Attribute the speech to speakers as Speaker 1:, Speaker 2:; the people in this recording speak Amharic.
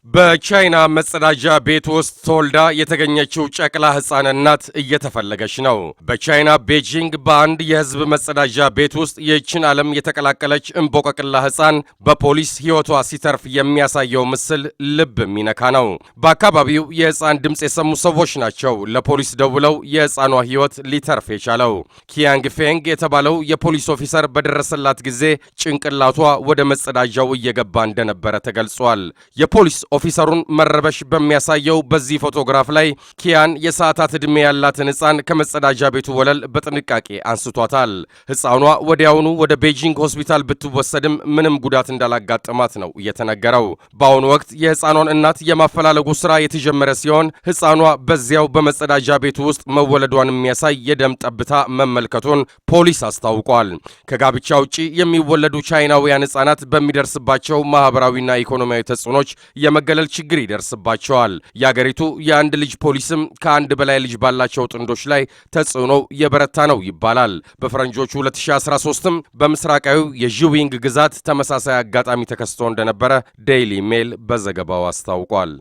Speaker 1: በቻይና መጸዳጃ ቤት ውስጥ ተወልዳ የተገኘችው ጨቅላ ሕፃን እናት እየተፈለገች ነው። በቻይና ቤጂንግ በአንድ የሕዝብ መጸዳጃ ቤት ውስጥ ይህችን ዓለም የተቀላቀለች እንቦቀቅላ ሕፃን በፖሊስ ሕይወቷ ሲተርፍ የሚያሳየው ምስል ልብ የሚነካ ነው። በአካባቢው የሕፃን ድምፅ የሰሙ ሰዎች ናቸው ለፖሊስ ደውለው የሕፃኗ ሕይወት ሊተርፍ የቻለው። ኪያንግ ፌንግ የተባለው የፖሊስ ኦፊሰር በደረሰላት ጊዜ ጭንቅላቷ ወደ መጸዳጃው እየገባ እንደነበረ ተገልጿል። የፖሊስ ኦፊሰሩን መረበሽ በሚያሳየው በዚህ ፎቶግራፍ ላይ ኪያን የሰዓታት ዕድሜ ያላትን ሕፃን ከመጸዳጃ ቤቱ ወለል በጥንቃቄ አንስቷታል። ሕፃኗ ወዲያውኑ ወደ ቤጂንግ ሆስፒታል ብትወሰድም ምንም ጉዳት እንዳላጋጠማት ነው እየተነገረው። በአሁኑ ወቅት የሕፃኗን እናት የማፈላለጉ ሥራ የተጀመረ ሲሆን ሕፃኗ በዚያው በመጸዳጃ ቤቱ ውስጥ መወለዷን የሚያሳይ የደም ጠብታ መመልከቱን ፖሊስ አስታውቋል። ከጋብቻ ውጪ የሚወለዱ ቻይናውያን ሕፃናት በሚደርስባቸው ማኅበራዊና ኢኮኖሚያዊ ተጽዕኖች መገለል ችግር ይደርስባቸዋል። የአገሪቱ የአንድ ልጅ ፖሊስም ከአንድ በላይ ልጅ ባላቸው ጥንዶች ላይ ተጽዕኖ የበረታ ነው ይባላል። በፈረንጆቹ 2013ም በምስራቃዊው የዢዊንግ ግዛት ተመሳሳይ አጋጣሚ ተከስቶ እንደነበረ ዴይሊ ሜል በዘገባው አስታውቋል።